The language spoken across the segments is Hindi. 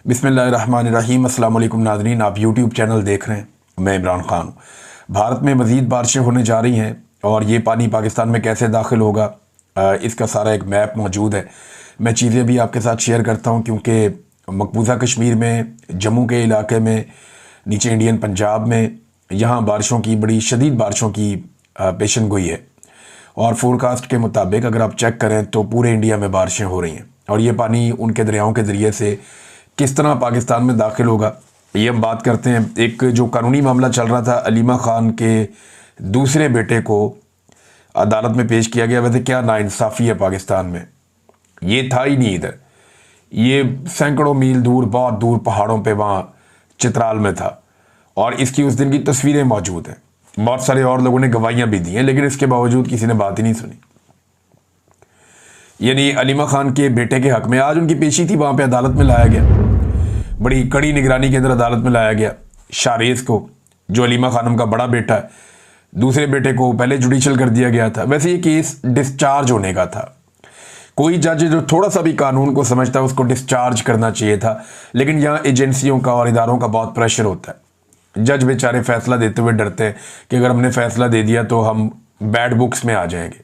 बिस्मिल्लाहिर्रहमानिर्रहीम। अस्सलाम वालेकुम नाज़रीन, आप यूट्यूब चैनल देख रहे हैं, मैं इमरान ख़ान हूँ। भारत में मज़ीद बारिशें होने जा रही हैं और ये पानी पाकिस्तान में कैसे दाखिल होगा, इसका सारा एक मैप मौजूद है। मैं चीज़ें भी आपके साथ शेयर करता हूँ क्योंकि मकबूजा कश्मीर में, जम्मू के इलाके में, नीचे इंडियन पंजाब में, यहाँ बारिशों की, बड़ी शदीद बारिशों की पेशन गोई है। और फोरकास्ट के मुताबिक अगर आप चेक करें तो पूरे इंडिया में बारिशें हो रही हैं और ये पानी उनके दरियाओं के ज़रिए से किस तरह पाकिस्तान में दाखिल होगा, ये हम बात करते हैं। एक जो कानूनी मामला चल रहा था, अलीमा खान के दूसरे बेटे को अदालत में पेश किया गया। वैसे क्या नाइंसाफ़ी है पाकिस्तान में, ये था ही नहीं इधर, ये सैकड़ों मील दूर, बहुत दूर पहाड़ों पे वहाँ चित्राल में था और इसकी उस दिन की तस्वीरें मौजूद हैं। बहुत सारे और लोगों ने गवाहियाँ भी दी हैं, लेकिन इसके बावजूद किसी ने बात ही नहीं सुनी। यानी अलीमा खान के बेटे के हक में आज उनकी पेशी थी, वहाँ पे अदालत में लाया गया, बड़ी कड़ी निगरानी के अंदर अदालत में लाया गया। शारेज़ को, जो अलीमा खानम का बड़ा बेटा है, दूसरे बेटे को पहले जुडिशल कर दिया गया था। वैसे ये केस डिस्चार्ज होने का था, कोई जज जो थोड़ा सा भी कानून को समझता है उसको डिस्चार्ज करना चाहिए था, लेकिन यहाँ एजेंसियों का और इदारों का बहुत प्रेशर होता है। जज बेचारे फैसला देते हुए डरते हैं कि अगर हमने फैसला दे दिया तो हम बैड बुक्स में आ जाएंगे,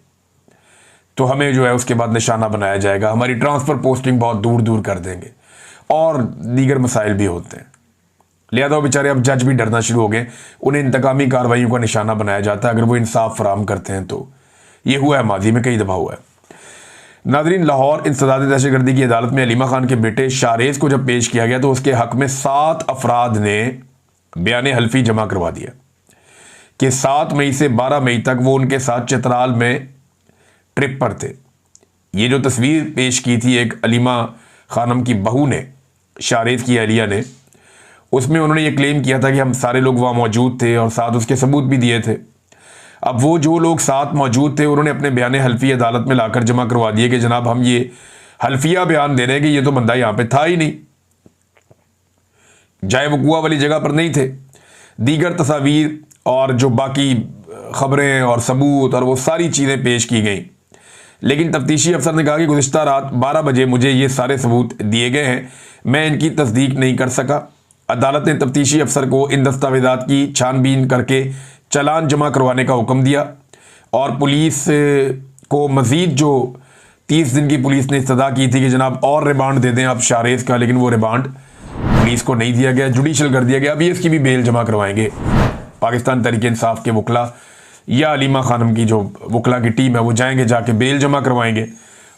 तो हमें जो है उसके बाद निशाना बनाया जाएगा, हमारी ट्रांसफ़र पोस्टिंग बहुत दूर दूर कर देंगे और दीगर मसाइल भी होते हैं। लिहाजा वो बेचारे अब जज भी डरना शुरू हो गए, उन्हें इंतकामी कार्रवाइयों का निशाना बनाया जाता है अगर वो इंसाफ फराम करते हैं। तो ये हुआ है, माजी में कई दफ़ा हुआ है। नाज़रीन, लाहौर इंसदाद दहशतगर्दी की अदालत में अलीमा खान के बेटे शारेज़ को जब पेश किया गया तो उसके हक में 7 अफराद ने बयान हल्फी जमा करवा दिया कि 7 मई से 12 मई तक वो उनके साथ चित्राल में ट्रिप पर थे। ये जो तस्वीर पेश की थी एक अलीमा खानम की बहू ने, शारेज़ की अहलिया ने, उसमें उन्होंने ये क्लेम किया था कि हम सारे लोग वहाँ मौजूद थे और साथ उसके सबूत भी दिए थे। अब वो जो लोग साथ मौजूद थे उन्होंने अपने बयान हल्फी अदालत में लाकर जमा करवा दिए कि जनाब हम ये हल्फिया बयान दे रहे हैं कि ये तो बंदा यहाँ पे था ही नहीं, जाए वकूआ वाली जगह पर नहीं थे। दीगर तस्वीर और जो बाकी ख़बरें और सबूत और वो सारी चीज़ें पेश की गई, लेकिन तफ्तीशी अफसर ने कहा कि गुज़िश्ता रात 12 बजे मुझे ये सारे सबूत दिए गए हैं, मैं इनकी तस्दीक नहीं कर सका। अदालत ने तफ्तीशी अफसर को इन दस्तावेज़ात की छानबीन करके चालान जमा करवाने का हुक्म दिया और पुलिस को मज़ीद जो 30 दिन की पुलिस ने इस्तदा की थी कि जनाब और रिमांड दे दें आप शारेज़ का, लेकिन वो रिमांड पुलिस को नहीं दिया गया, जुडिशल कर दिया गया। अभी इसकी भी बेल जमा करवाएंगे पाकिस्तान तहरीक इंसाफ के वकला या अलीमा खानम की जो वकला की टीम है, वो जाएंगे, जाके बेल जमा करवाएंगे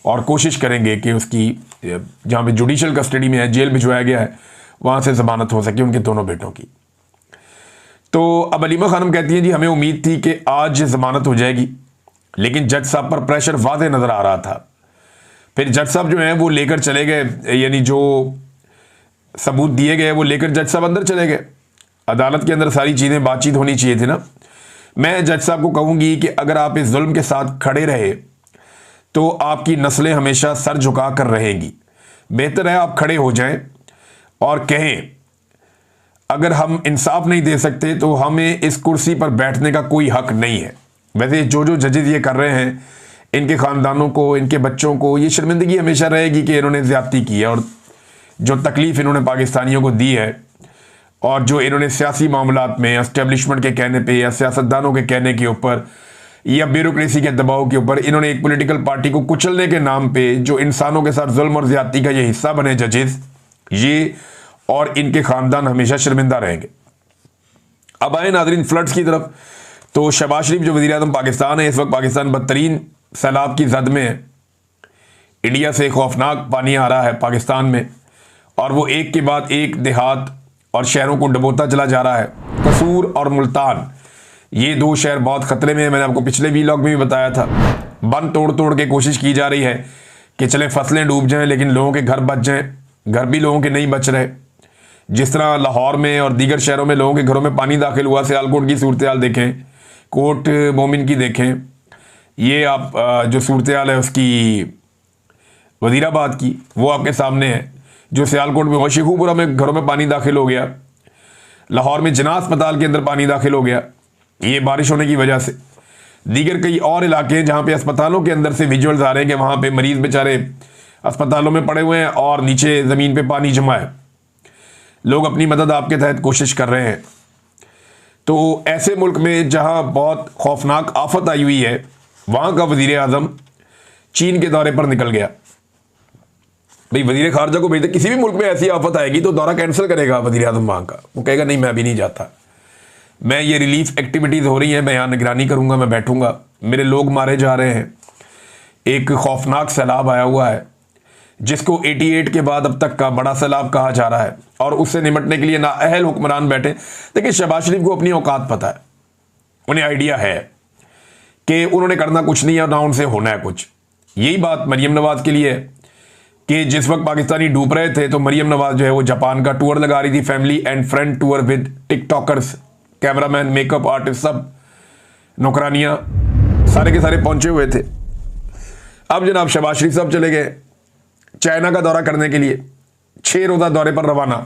और कोशिश करेंगे कि उसकी जहाँ पे जुडिशल कस्टडी में है, जेल भिजवाया गया है, वहाँ से ज़मानत हो सके उनके दोनों बेटों की। तो अब अलीमा खानम कहती हैं जी हमें उम्मीद थी कि आज ज़मानत हो जाएगी, लेकिन जज साहब पर प्रेशर वाज़े नज़र आ रहा था। फिर जज साहब जो हैं वो लेकर चले गए, यानी जो सबूत दिए गए वो लेकर जज साहब अंदर चले गए। अदालत के अंदर सारी चीज़ें बातचीत होनी चाहिए थी ना। मैं जज साहब को कहूँगी कि अगर आप इस जुल्म के साथ खड़े रहे तो आपकी नस्लें हमेशा सर झुका कर रहेंगी। बेहतर है आप खड़े हो जाएं और कहें अगर हम इंसाफ नहीं दे सकते तो हमें इस कुर्सी पर बैठने का कोई हक नहीं है। वैसे जो जो जजेस ये कर रहे हैं, इनके ख़ानदानों को, इनके बच्चों को ये शर्मिंदगी हमेशा रहेगी कि इन्होंने ज़्यादती की है और जो तकलीफ़ इन्होंने पाकिस्तानियों को दी है और जो इन्होंने सियासी मामलात में एस्टेब्लिशमेंट के कहने पे या सियासतदानों के कहने के ऊपर या ब्यूरोक्रेसी के दबाव के ऊपर इन्होंने एक पॉलिटिकल पार्टी को कुचलने के नाम पे जो इंसानों के साथ जुल्म और ज़्यादती का ये हिस्सा बने जजेस, ये और इनके ख़ानदान हमेशा शर्मिंदा रहेंगे। अब आए नाज़रीन फ्लड्स की तरफ। तो शहबाज शरीफ जो वज़ीर आज़म पाकिस्तान है, इस वक्त पाकिस्तान बदतरीन सैलाब की जद में है। इंडिया से खौफनाक पानी आ रहा है पाकिस्तान में और वो एक के बाद एक देहात और शहरों को डुबोता चला जा रहा है। कसूर और मुल्तान, ये 2 शहर बहुत ख़तरे में है। मैंने आपको पिछले वीलॉग में भी बताया था। बंद तोड़ तोड़ के कोशिश की जा रही है कि चले फसलें डूब जाएं लेकिन लोगों के घर बच जाएं, घर भी लोगों के नहीं बच रहे। जिस तरह लाहौर में और दीगर शहरों में लोगों के घरों में पानी दाखिल हुआ, सियालकोट की सूरत हाल देखें, कोट मोमिन की देखें, ये आप जो सूरत हाल है उसकी वज़ीराबाद की, वो आपके सामने है। जो सियालकोट में शेखुपुरा में घरों में पानी दाखिल हो गया, लाहौर में जना अस्पताल के अंदर पानी दाखिल हो गया, ये बारिश होने की वजह से। दीगर कई और इलाके हैं जहाँ पे अस्पतालों के अंदर से विजुअल्स आ रहे हैं कि वहाँ पे मरीज़ बेचारे अस्पतालों में पड़े हुए हैं और नीचे ज़मीन पे पानी जमा है। लोग अपनी मदद आपके तहत कोशिश कर रहे हैं। तो ऐसे मुल्क में जहां बहुत खौफनाक आफत आई हुई है, वहां का वजीर आजम चीन के दौरे पर निकल गया। भाई वजीर खारजा को भेजते, किसी भी मुल्क में ऐसी आफत आएगी तो दौरा कैंसिल करेगा वजीर आजम वहां का। वो कहेगा नहीं मैं अभी नहीं जाता, मैं ये रिलीफ एक्टिविटीज़ हो रही हैं, मैं यहाँ निगरानी करूँगा, मैं बैठूँगा, मेरे लोग मारे जा रहे हैं। एक खौफनाक सैलाब आया हुआ है जिसको 88 के बाद अब तक का बड़ा सैलाब कहा जा रहा है, और उससे निपटने के लिए नाअहल हुक्मरान बैठे। देखिए शहबाज शरीफ को अपनी औकात पता है, उन्हें आइडिया है कि उन्होंने करना कुछ नहीं है और ना उनसे होना है कुछ। यही बात मरीम नवाज के लिए है कि जिस वक्त पाकिस्तानी डूब रहे थे तो मरीम नवाज जो है वो जापान का टूर लगा रही थी, family and friend tour with TikTokers, cameraman, makeup artist, सब नौकरानियां सारे के सारे पहुंचे हुए थे। अब जनाब शहबाज शरीफ साहब चले गए चाइना का दौरा करने के लिए, 6 रोज़ा दौरे पर रवाना।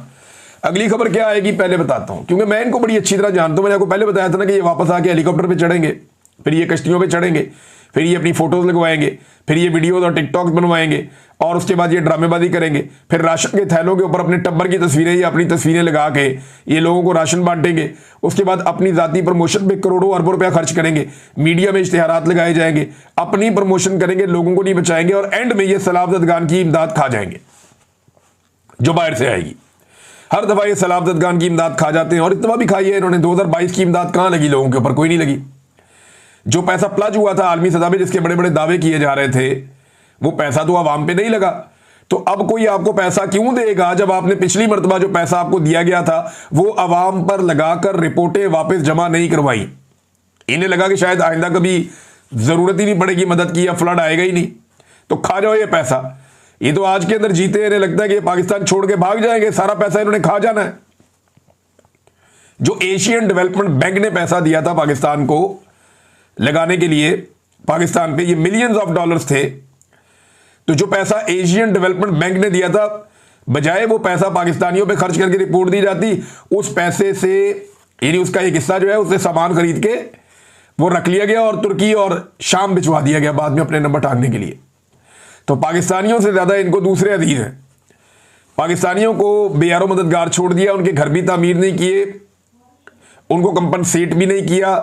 अगली खबर क्या आएगी पहले बताता हूं, क्योंकि मैं इनको बड़ी अच्छी तरह जानता हूं। मैंने आपको पहले बताया था ना कि ये वापस आके हेलीकॉप्टर पे चढ़ेंगे, फिर ये कश्तियों पे चढ़ेंगे, फिर ये अपनी फोटोज लगवाएंगे, फिर ये वीडियोज और टिकटॉक बनवाएंगे, और उसके बाद ये ड्रामेबाजी करेंगे। फिर राशन के थैलों के ऊपर अपने टब्बर की तस्वीरें या अपनी तस्वीरें लगा के ये लोगों को राशन बांटेंगे। उसके बाद अपनी जाती प्रमोशन पे करोड़ों अरबों रुपया खर्च करेंगे, मीडिया में इश्तिहारात लगाए जाएंगे, अपनी प्रमोशन करेंगे, लोगों को नहीं बचाएंगे, और एंड में ये सलाबतगान की इमदाद खा जाएंगे जो बाहर से आएगी। हर दफा ये सलाबतगान की इमदाद खा जाते हैं, और इतना भी खाई है इन्होंने। 2022 की इमदाद कहां लगी लोगों के ऊपर? कोई नहीं लगी। जो पैसा प्लज हुआ था आलमी सतह पे, जिसके बड़े बड़े दावे किए जा रहे थे, वो पैसा तो आवाम पे नहीं लगा। तो अब कोई आपको पैसा क्यों देगा जब आपने पिछली मर्तबा जो पैसा आपको दिया गया था वो आवाम पर लगाकर रिपोर्टें वापस जमा नहीं करवाई? इन्हें लगा कि शायद आइंदा कभी जरूरत ही नहीं पड़ेगी मदद की, या फ्लड आएगा ही नहीं, तो खा जाओ ये पैसा। ये तो आज के अंदर जीते हैं, इन्हें लगता है कि पाकिस्तान छोड़ के भाग जाएंगे, सारा पैसा इन्होंने खा जाना है। जो एशियन डेवलपमेंट बैंक ने पैसा दिया था पाकिस्तान को लगाने के लिए, पाकिस्तान पे ये मिलियंस ऑफ डॉलर्स थे, तो जो पैसा एशियन डेवलपमेंट बैंक ने दिया था, बजाय वो पैसा पाकिस्तानियों पे खर्च करके रिपोर्ट दी जाती, उस पैसे से यानी उसका एक हिस्सा जो है उससे सामान खरीद के वो रख लिया गया और तुर्की और शाम भिजवा दिया गया बाद में अपने नंबर टांगने के लिए। तो पाकिस्तानियों से ज्यादा इनको दूसरे अजीज हैं। पाकिस्तानियों को बेयारो मददगार छोड़ दिया, उनके घर भी तामीर नहीं किए, उनको कंपनसेट भी नहीं किया,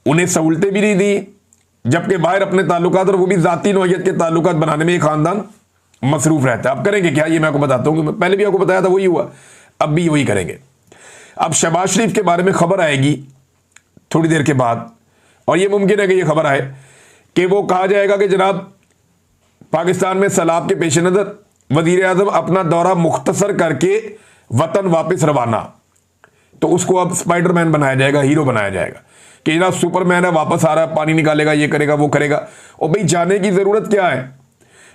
उन्हें सहूलतें भी नहीं दी, जबकि बाहर अपने ताल्लुकात, और वो भी जाती नौयत के ताल्लुकात बनाने में ये खानदान मसरूफ रहता है। अब करेंगे क्या, ये मैं आपको बताता हूँ, कि पहले भी आपको बताया था वही हुआ, अब भी वही करेंगे। अब शहबाज शरीफ के बारे में खबर आएगी थोड़ी देर के बाद, और ये मुमकिन है कि ये खबर आए कि वो कहा जाएगा कि जनाब पाकिस्तान में सैलाब के पेश नज़र वजीर आज़म अपना दौरा मुख्तसर करके वतन वापस रवाना। तो उसको अब स्पाइडरमैन बनाया जाएगा, हीरो बनाया जाएगा कि जनाब सुपरमैन है, वापस आ रहा है, पानी निकालेगा, ये करेगा, वो करेगा। और भाई जाने की ज़रूरत क्या है?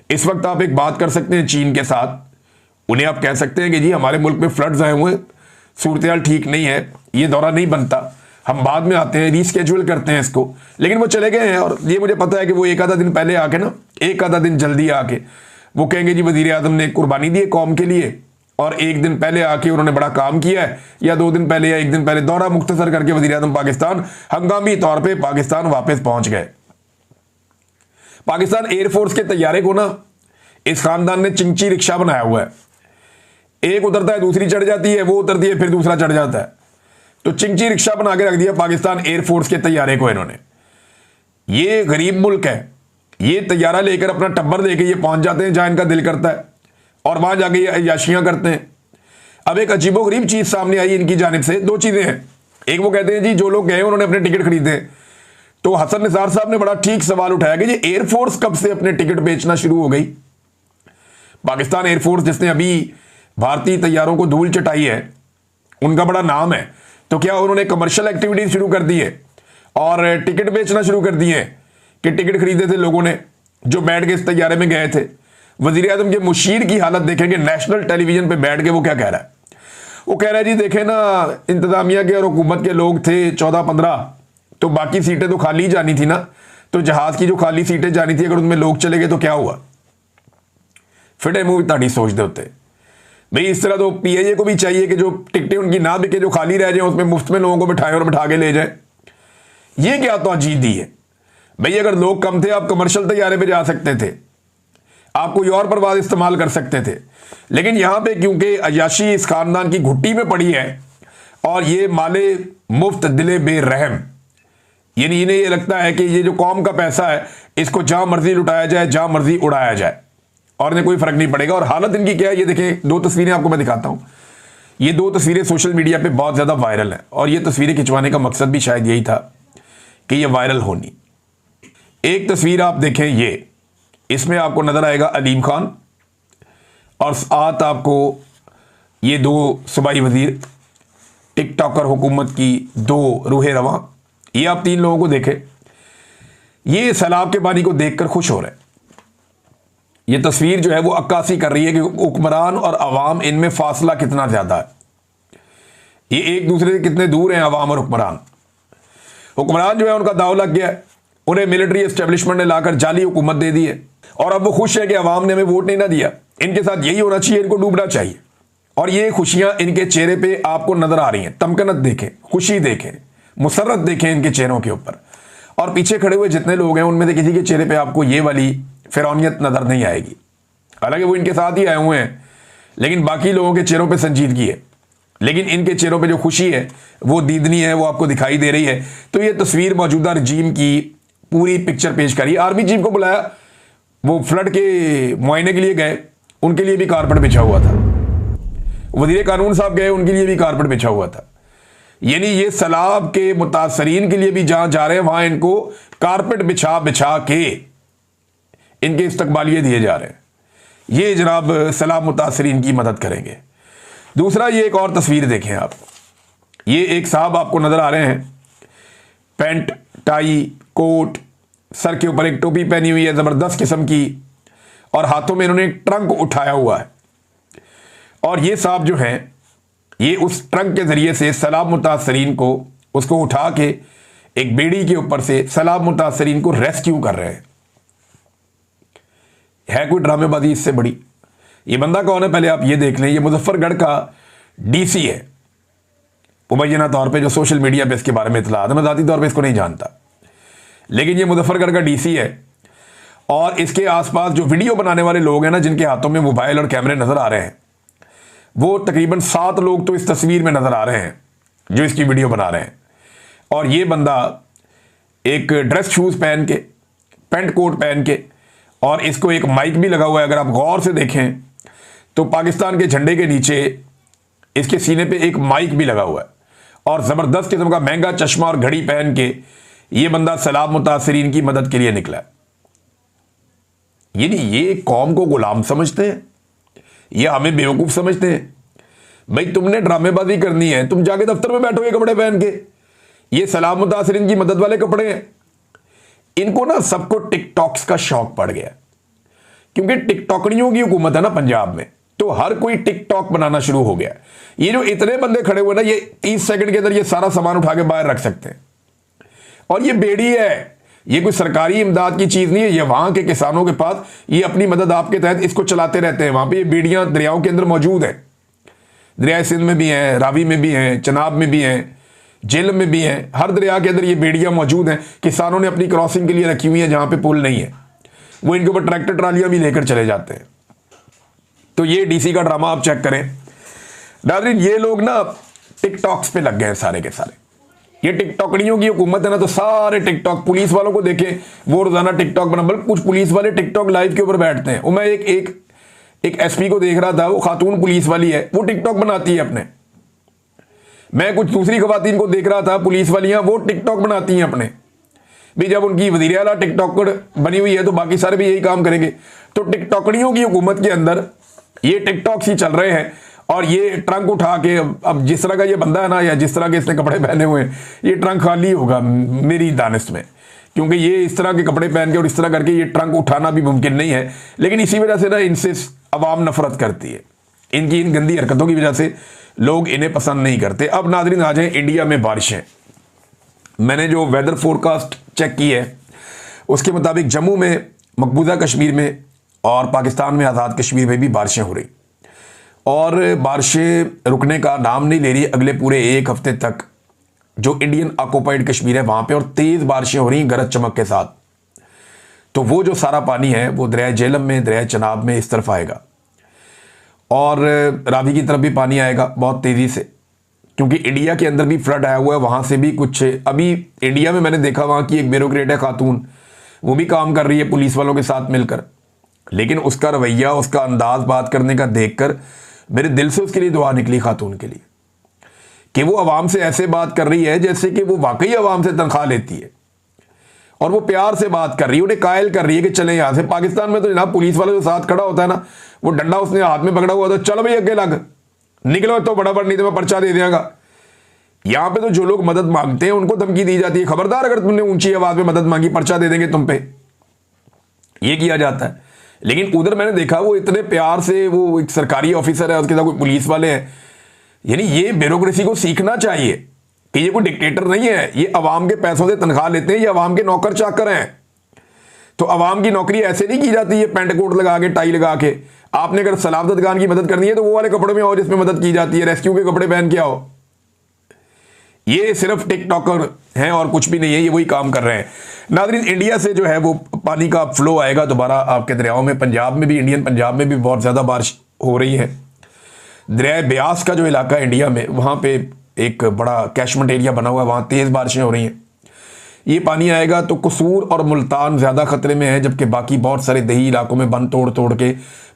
इस वक्त आप एक बात कर सकते हैं चीन के साथ, उन्हें आप कह सकते हैं कि जी हमारे मुल्क में फ्लड्स आए हुए, सूरत ठीक नहीं है, ये दौरा नहीं बनता, हम बाद में आते हैं, रीस्केड्यूल करते हैं इसको। लेकिन वो चले गए हैं, और ये मुझे पता है कि वो एक आधा दिन पहले आके ना, एक आधा दिन जल्दी आके वो कहेंगे जी वजीर आज़म ने कुर्बानी दी है कौम के लिए, और एक दिन पहले आके उन्होंने बड़ा काम किया है, या 2 दिन पहले या 1 दिन पहले दौरा मुख्तसर करके वजीर आज़म पाकिस्तान हंगामी तौर पर पाकिस्तान वापस पहुंच गए। पाकिस्तान एयरफोर्स के तैयारे को ना इस खानदान ने चिंची रिक्शा बनाया हुआ है, एक उतरता है दूसरी चढ़ जाती है, वो उतरती है फिर दूसरा चढ़ जाता है। तो चिंची रिक्शा बना के रख दिया पाकिस्तान एयरफोर्स के तैयारे को इन्होंने। ये गरीब मुल्क है, ये तैयारा लेकर अपना टब्बर लेके ये पहुंच जाते हैं जहां इनका दिल करता है, और वहां जाके ये अय्याशियां करते हैं। अब एक अजीबोगरीब चीज सामने आई इनकी जानिब से, 2 चीजें हैं। एक वो कहते हैं जी जो लोग गए उन्होंने अपने टिकट खरीदे, तो हसन निसार साहब ने बड़ा ठीक सवाल उठाया कि ये एयरफोर्स कब से अपने टिकट बेचना शुरू हो गई? पाकिस्तान एयरफोर्स जिसने अभी भारतीय तैयारों को धूल चटाई है, उनका बड़ा नाम है, तो क्या उन्होंने कमर्शियल एक्टिविटीज शुरू कर दी है और टिकट बेचना शुरू कर दिए हैं कि टिकट खरीदे थे लोगों ने जो बैठ के इस तैयारे में गए थे? वजीर आज़म के मुशीर की हालत देखेंगे, नेशनल टेलीविजन पे बैठ के वो क्या कह रहा है? वो कह रहा है जी देखे ना, इंतजामिया के और हुकूमत के लोग थे 14-15, तो बाकी सीटें तो खाली जानी थी ना, तो जहाज की जो खाली सीटें जानी थी अगर उनमें लोग चले गए तो क्या हुआ? फिटे मुंह ताड़ी सोचते होते भाई। इस तरह तो पीआईए को भी चाहिए कि जो टिकटें उनकी ना बिके, जो खाली रह जाए, उसमें मुफ्त में लोगों को बिठाएं और बिठा के ले जाए। ये क्या तौजीह दी है भाई? अगर लोग कम थे आप कमर्शियल तैयारे पे जा सकते थे, आप कोई और परवाज़ इस्तेमाल कर सकते थे, लेकिन यहाँ पे क्योंकि अय्याशी इस खानदान की घुट्टी में पड़ी है और ये माले मुफ्त दिले बेरहम, यानी इन्हें ये लगता है कि ये जो कौम का पैसा है इसको जहाँ मर्जी लुटाया जाए, जहाँ मर्जी उड़ाया जाए और इन्हें कोई फ़र्क नहीं पड़ेगा। और हालत इनकी क्या है ये देखें, दो तस्वीरें आपको मैं दिखाता हूँ। ये दो तस्वीरें सोशल मीडिया पे बहुत ज़्यादा वायरल हैं और ये तस्वीरें खिंचवाने का मकसद भी शायद यही था कि ये वायरल होनी। एक तस्वीर आप देखें, ये इसमें आपको नज़र आएगा अलीम खान और साथ आपको ये दो सूबाई वजीर, टिकटॉकर हुकूमत की दो रूहे रवां, ये आप तीन लोगों को देखें। ये सैलाब के पानी को देखकर खुश हो रहे हैं। ये तस्वीर जो है वो अक्कासी कर रही है कि हुक्मरान और अवाम इनमें फासला कितना ज़्यादा है, ये एक दूसरे से कितने दूर हैं अवाम और हुक्मरान। हुक्मरान जो है उनका दाव लग गया है, उन्हें मिलिट्री एस्टेब्लिशमेंट ने लाकर जाली हुकूमत दे दी है और अब वो खुश है कि अवाम ने हमें वोट नहीं ना दिया। इनके साथ यही होना चाहिए, इनको डूबना चाहिए। और ये खुशियां इनके चेहरे पे आपको नजर आ रही हैं। तमकनत देखें, खुशी देखें, मुसर्रत देखें इनके चेहरों के ऊपर। और पीछे खड़े हुए जितने लोग हैं उनमें से किसी के चेहरे पे आपको ये वाली फिरौनियत नजर नहीं आएगी। हालांकि वो इनके साथ ही आए हुए हैं, लेकिन बाकी लोगों के चेहरों पे संजीदगी है, लेकिन इनके चेहरों पे जो खुशी है वो दीदनी है, वो आपको दिखाई दे रही है। तो ये तस्वीर मौजूदा रजीम की पूरी पिक्चर पेश करी। आर्मी चीफ को बुलाया, वो फ्लड के मुआयने के लिए गए, उनके लिए भी कारपेट बिछा हुआ था। वजीर कानून साहब गए, उनके लिए भी कारपेट बिछा हुआ था। यानी ये सैलाब के मुतासरीन के लिए भी जहां जा रहे हैं वहां इनको कारपेट बिछा बिछा के इनके इस्तकबालिये दिए जा रहे हैं। ये जनाब सैलाब मुतासरीन की मदद करेंगे। दूसरा, ये एक और तस्वीर देखें आप। ये एक साहब आपको नजर आ रहे हैं, पैंट, टाई, कोट, सर के ऊपर एक टोपी पहनी हुई है जबरदस्त किस्म की, और हाथों में इन्होंने एक ट्रंक उठाया हुआ है। और ये साहब जो हैं ये उस ट्रंक के जरिए से सैलाब मुतासरीन को उसको उठा के एक बेड़ी के ऊपर से सैलाब मुतासरीन को रेस्क्यू कर रहे हैं। है कोई ड्रामेबाजी इससे बड़ी? ये बंदा कौन है पहले आप ये देख लें। ये मुजफ्फरगढ़ का डीसी है मुबैना तौर पे, जो सोशल मीडिया पे इसके बारे में इतला है। मैं ज़ाती तौर पे इसको नहीं जानता, लेकिन ये मुजफ्फरगढ़ का डीसी है। और इसके आसपास जो वीडियो बनाने वाले लोग हैं ना, जिनके हाथों में मोबाइल और कैमरे नजर आ रहे हैं, वो तकरीबन 7 लोग तो इस तस्वीर में नजर आ रहे हैं जो इसकी वीडियो बना रहे हैं। और ये बंदा एक ड्रेस शूज पहन के, पेंट कोट पहन के, और इसको एक माइक भी लगा हुआ है। अगर आप गौर से देखें तो पाकिस्तान के झंडे के नीचे इसके सीने पे एक माइक भी लगा हुआ है, और जबरदस्त किस्म का महंगा चश्मा और घड़ी पहन के ये बंदा सैलाब मुतासरीन की मदद के लिए निकला है। ये कौम को गुलाम समझते हैं, ये हमें बेवकूफ समझते हैं। भाई तुमने ड्रामेबाजी करनी है, तुम जाके दफ्तर में बैठो ये कपड़े पहन के। ये सैलाब मुतासरीन की मदद वाले कपड़े हैं। इनको ना सबको टिकटॉक्स का शौक पड़ गया, क्योंकि टिकटॉकड़ियों की हुकूमत है ना पंजाब में, तो हर कोई टिकटॉक बनाना शुरू हो गया। ये जो इतने बंदे खड़े हुए ना, ये 30 सेकंड के अंदर ये सारा सामान उठा के बाहर रख सकते हैं। और ये बेड़ी है, ये कोई सरकारी इमदाद की चीज नहीं है। ये वहां के किसानों के पास, ये अपनी मदद आपके तहत इसको चलाते रहते हैं। वहां पे ये बेड़ियां दरियाओं के अंदर मौजूद है। दरिया सिंध में भी हैं, रावी में भी हैं, चनाब में भी हैं, झेलम में भी हैं। हर दरिया के अंदर ये बेड़ियां मौजूद हैं। किसानों ने अपनी क्रॉसिंग के लिए रखी हुई है, जहां पे पुल नहीं है वो इनके ऊपर ट्रैक्टर ट्रालियां भी लेकर चले जाते हैं। तो ये डीसी का ड्रामा आप चेक करें नाज़रीन। ये लोग ना टिकटॉक्स पे लग गए हैं सारे के सारे। ये टिकटॉकड़ियों की हुकूमत है ना, तो सारे टिकटॉक, पुलिस वालों को देखें वो रोजाना टिकटॉक बना, बल्कि कुछ पुलिस वाले टिकटॉक लाइव के ऊपर बैठते हैं। वो मैं एक एसपी को देख रहा था, वो खातून पुलिस वाली है, वो टिकटॉक बनाती है अपने। मैं कुछ दूसरी खवातीन को देख रहा था, पुलिस वालियां, वो टिकटॉक बनाती हैं अपने। भी जब उनकी वज़ीर आला टिकटॉकर बनी हुई है तो बाकी सारे भी यही काम करेंगे। तो टिकटॉकड़ियों की हुकूमत के अंदर ये टिकटॉक्स ही चल रहे हैं। और ये ट्रंक उठा के, अब जिस तरह का ये बंदा है ना, या जिस तरह के इसने कपड़े पहने हुए हैं, ये ट्रंक खाली होगा मेरी दानिश में, क्योंकि ये इस तरह के कपड़े पहन के और इस तरह करके ये ट्रंक उठाना भी मुमकिन नहीं है। लेकिन इसी वजह से ना इनसे अवाम नफरत करती है, इनकी इन गंदी हरकतों की वजह से लोग इन्हें पसंद नहीं करते। अब नाज़रीन आ जाए इंडिया में बारिशें। मैंने जो वेदर फोरकास्ट चेक की है उसके मुताबिक जम्मू में, मकबूजा कश्मीर में और पाकिस्तान में आज़ाद कश्मीर में भी बारिशें हो रही, और बारिशें रुकने का नाम नहीं ले रही। अगले पूरे 1 हफ्ते तक जो इंडियन ऑक्युपाइड कश्मीर है वहाँ पे और तेज़ बारिशें हो रही हैं गरज चमक के साथ। तो वो जो सारा पानी है वो दरिया झेलम में, दरिया चनाब में इस तरफ आएगा और रावी की तरफ भी पानी आएगा बहुत तेज़ी से, क्योंकि इंडिया के अंदर भी फ्लड आया हुआ है। वहाँ से भी कुछ अभी इंडिया में मैंने देखा वहाँ की एक ब्यूरोक्रेट है खातून, वो भी काम कर रही है पुलिस वालों के साथ मिलकर, लेकिन उसका रवैया, उसका अंदाज बात करने का देखकर मेरे दिल से उसके लिए दुआ निकली खातून के लिए, कि वो आवाम से ऐसे बात कर रही है जैसे कि वो वाकई आवाम से तनख्वाह लेती है और वो प्यार से बात कर रही है, उन्हें कायल कर रही है कि चले यहाँ से। पाकिस्तान में तो जनाब पुलिस वाला जो साथ खड़ा होता है ना, वो डंडा उसने हाथ में पकड़ा हुआ, तो चलो भाई अगे लग, निकलो तो बड़ा नहीं तो मैं पर्चा दे देगा। यहाँ पे तो जो लोग मदद मांगते हैं उनको धमकी दी जाती है, खबरदार अगर तुमने ऊंची आवाज में मदद मांगी पर्चा दे देंगे तुम पे, ये किया जाता है। लेकिन उधर मैंने देखा वो इतने प्यार से, वो एक सरकारी ऑफिसर है, उसके साथ कोई पुलिस वाले हैं। यानी ये ब्यूरोक्रेसी को सीखना चाहिए कि ये कोई डिक्टेटर नहीं है, ये अवाम के पैसों से तनख्वाह लेते हैं, ये अवाम के नौकर चाकर हैं। तो अवाम की नौकरी ऐसे नहीं की जाती है पेंट कोट लगा के, टाई लगा के। आपने अगर सलाम ददगान की मदद करनी है तो वो वाले कपड़े में आओ जिसमें मदद की जाती है, रेस्क्यू के कपड़े पहन के आओ। ये सिर्फ टिकटॉकर हैं और कुछ भी नहीं है, ये वही काम कर रहे हैं। नाज़रीन, इंडिया से जो है वो पानी का फ्लो आएगा दोबारा आपके दरियाओं में। पंजाब में भी, इंडियन पंजाब में भी बहुत ज़्यादा बारिश हो रही है। दरिया ब्यास का जो इलाका है इंडिया में, वहाँ पे एक बड़ा कैशमेंट एरिया बना हुआ है, वहाँ तेज़ बारिशें हो रही हैं। ये पानी आएगा तो कसूर और मुल्तान ज़्यादा खतरे में है, जबकि बाकी बहुत सारे दही इलाकों में बंद तोड़ तोड़ के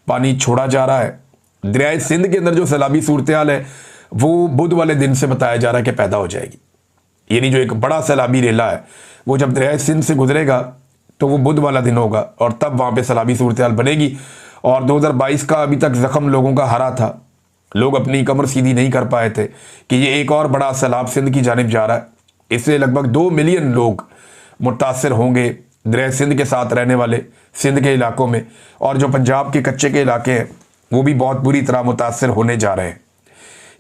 पानी छोड़ा जा रहा है। दरिया सिंध के अंदर जो सैलाबी सूरत हाल है वो बुध वाले दिन से बताया जा रहा है कि पैदा हो जाएगी। यानी जो एक बड़ा सैलाबी रेला है वो जब दरिया सिंध से गुजरेगा तो वो बुध वाला दिन होगा और तब वहाँ पे सैलाबी सूरत हाल बनेगी। और 2022 का अभी तक जख्म लोगों का हरा था, लोग अपनी कमर सीधी नहीं कर पाए थे कि ये एक और बड़ा सैलाब सिंध की जानिब जा रहा है। इससे लगभग 2 मिलियन लोग मुतासर होंगे, दरिया सिंध के साथ रहने वाले सिंध के इलाकों में, और जो पंजाब के कच्चे के इलाके हैं वो भी बहुत बुरी तरह मुतासर होने जा रहे हैं।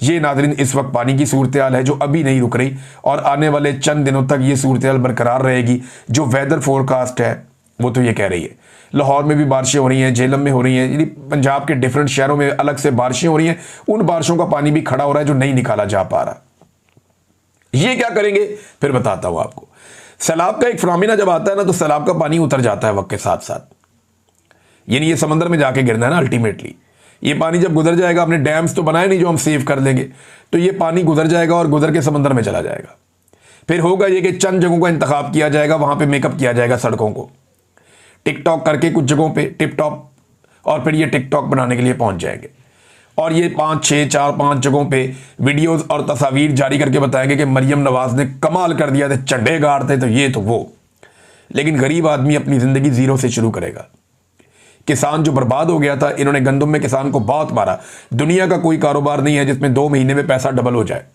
ये नाज़रीन इस वक्त पानी की सूरत हाल है जो अभी नहीं रुक रही और आने वाले चंद दिनों तक ये सूरत हाल बरकरार रहेगी। जो वेदर फोरकास्ट है वो तो ये कह रही है। लाहौर में भी बारिशें हो रही हैं, झेलम में हो रही हैं, यानी पंजाब के डिफरेंट शहरों में अलग से बारिशें हो रही हैं। उन बारिशों का पानी भी खड़ा हो रहा है जो नहीं निकाला जा पा रहा। ये क्या करेंगे फिर बताता हूं आपको। सैलाब का एक फिनोमेना जब आता है ना तो सैलाब का पानी उतर जाता है वक्त के साथ साथ, यानी ये समंदर में जाके गिरना है ना अल्टीमेटली। ये पानी जब गुजर जाएगा, अपने डैम्स तो बनाए नहीं जो हम सेव कर लेंगे, तो ये पानी गुजर जाएगा और गुजर के समंदर में चला जाएगा। फिर होगा ये कि चंद जगहों का इंतखाब किया जाएगा, वहां पे मेकअप किया जाएगा सड़कों को टिकटॉक करके, कुछ जगहों पे टिप टॉप, और फिर ये टिकटॉक बनाने के लिए पहुंच जाएंगे और ये 5 जगहों पे वीडियोस और तस्वीर जारी करके बताएंगे कि मरियम नवाज ने कमाल कर दिया थे, चंडे गाड़ते तो ये तो वो। लेकिन गरीब आदमी अपनी जिंदगी जीरो से शुरू करेगा। किसान जो बर्बाद हो गया था, इन्होंने गंदम में किसान को बहुत मारा। दुनिया का कोई कारोबार नहीं है जिसमें 2 महीने में पैसा डबल हो जाए।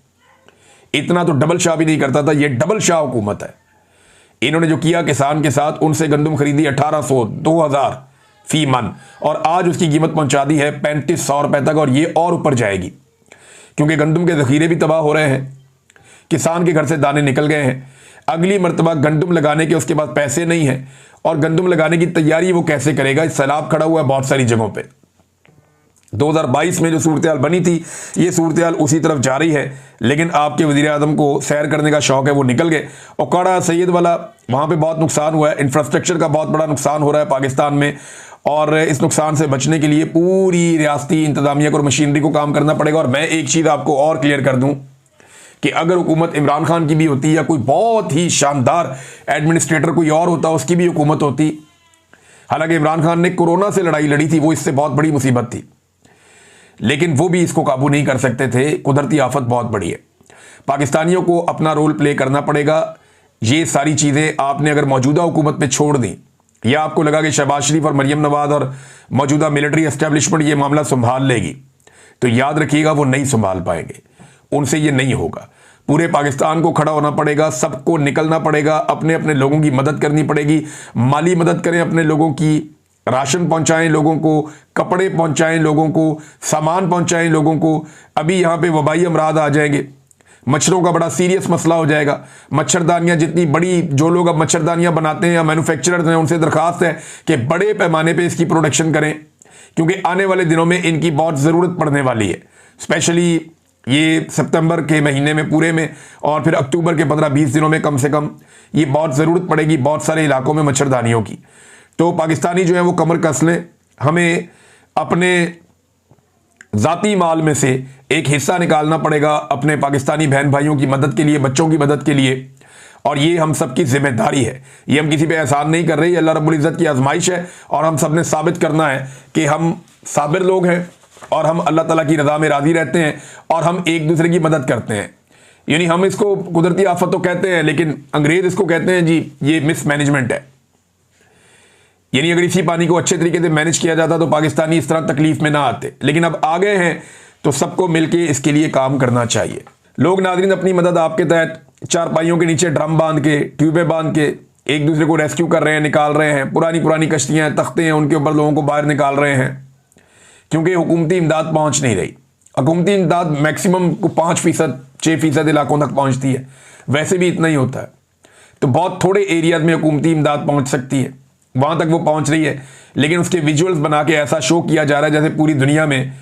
इतना तो डबल शाह भी नहीं करता था, ये डबल शाह हुकूमत है। इन्होंने जो किया किसान के साथ, उनसे गंदम खरीदी 1800 2000 फी मन, और आज उसकी कीमत पहुंचा दी है 3500 रुपए तक, और ये और ऊपर जाएगी क्योंकि गंदम के जखीरे भी तबाह हो रहे हैं। किसान के घर से दाने निकल गए हैं। अगली मरतबा गंदम लगाने के उसके पास पैसे नहीं है, और गंदम लगाने की तैयारी वो कैसे करेगा। सैलाब खड़ा हुआ है बहुत सारी जगहों पे। 2022 में जो सूरत हाल बनी थी, ये सूरत हाल उसी तरफ जा रही है। लेकिन आपके वज़ीर आज़म को सैर करने का शौक है, वो निकल गए। ओकाड़ा सैयद वाला, वहाँ पे बहुत नुकसान हुआ है, इंफ्रास्ट्रक्चर का बहुत बड़ा नुकसान हो रहा है पाकिस्तान में, और इस नुकसान से बचने के लिए पूरी रियासती इंतजामिया को और मशीनरी को काम करना पड़ेगा। और मैं एक चीज़ आपको और क्लियर कर दूँ कि अगर हुकूमत इमरान खान की भी होती या कोई बहुत ही शानदार एडमिनिस्ट्रेटर कोई और होता, उसकी भी हुकूमत होती, हालांकि इमरान खान ने कोरोना से लड़ाई लड़ी थी, वो इससे बहुत बड़ी मुसीबत थी, लेकिन वो भी इसको काबू नहीं कर सकते थे। कुदरती आफत बहुत बड़ी है। पाकिस्तानियों को अपना रोल प्ले करना पड़ेगा। ये सारी चीज़ें आपने अगर मौजूदा हुकूमत पे छोड़ दी, या आपको लगा कि शहबाज शरीफ और मरियम नवाज और मौजूदा मिलिट्री एस्टेब्लिशमेंट ये मामला संभाल लेगी, तो याद रखिएगा वो नहीं संभाल पाएंगे, उनसे ये नहीं होगा। पूरे पाकिस्तान को खड़ा होना पड़ेगा, सबको निकलना पड़ेगा, अपने अपने लोगों की मदद करनी पड़ेगी। माली मदद करें अपने लोगों की, राशन पहुंचाएं लोगों को, कपड़े पहुंचाएं लोगों को, सामान पहुंचाएं लोगों को। अभी यहाँ पे वबाई अमराज आ जाएंगे, मच्छरों का बड़ा सीरियस मसला हो जाएगा। मच्छरदानियां जितनी बड़ी, जो लोग अब मच्छरदानियां बनाते हैं या मैन्युफैक्चरर्स हैं, उनसे दरखास्त है कि बड़े पैमाने पे इसकी प्रोडक्शन करें, क्योंकि आने वाले दिनों में इनकी बहुत ज़रूरत पड़ने वाली है। स्पेशली ये सितंबर के महीने में पूरे में, और फिर अक्टूबर के 15-20 दिनों में कम से कम ये बहुत ज़रूरत पड़ेगी बहुत सारे इलाकों में मच्छरदानियों की। तो पाकिस्तानी जो है वो कमर कस लें। हमें अपने ज़ाती माल में से एक हिस्सा निकालना पड़ेगा अपने पाकिस्तानी बहन भाइयों की मदद के लिए, बच्चों की मदद के लिए, और ये हम सबकी जिम्मेदारी है। ये हम किसी पे एहसान नहीं कर रहे, ये अल्लाह रब्बुल इज़्ज़त की आजमाइश है और हम सब ने साबित करना है कि हम साबिर लोग हैं और हम अल्लाह ताला की रज़ा में राज़ी रहते हैं और हम एक दूसरे की मदद करते हैं। यानी हम इसको कुदरती आफत तो कहते हैं, लेकिन अंग्रेज़ इसको कहते हैं जी ये मिसमैनेजमेंट है। यानी अगर इसी पानी को अच्छे तरीके से मैनेज किया जाता तो पाकिस्तानी इस तरह तकलीफ में ना आते, लेकिन अब आ गए हैं तो सबको मिलके इसके लिए काम करना चाहिए। लोग नाज़रीन अपनी मदद आपके तहत चारपाइयों के नीचे ड्रम बांध के, ट्यूबें बांध के एक दूसरे को रेस्क्यू कर रहे हैं, निकाल रहे हैं। पुरानी कश्तियाँ हैं, तख्ते हैं, उनके ऊपर लोगों को बाहर निकाल रहे हैं, क्योंकि हुकूमती इमदाद पहुँच नहीं रही। हुकूमती इमदाद मैक्सिमम को 5%, 6% इलाकों तक पहुँचती है, वैसे भी इतना ही होता है। तो बहुत थोड़े एरियाज में हुकूमती इमदाद पहुँच सकती है, वहाँ तक वो पहुँच रही है, लेकिन उसके विजुअल्स बना के ऐसा शो किया जा रहा है जैसे पूरी दुनिया में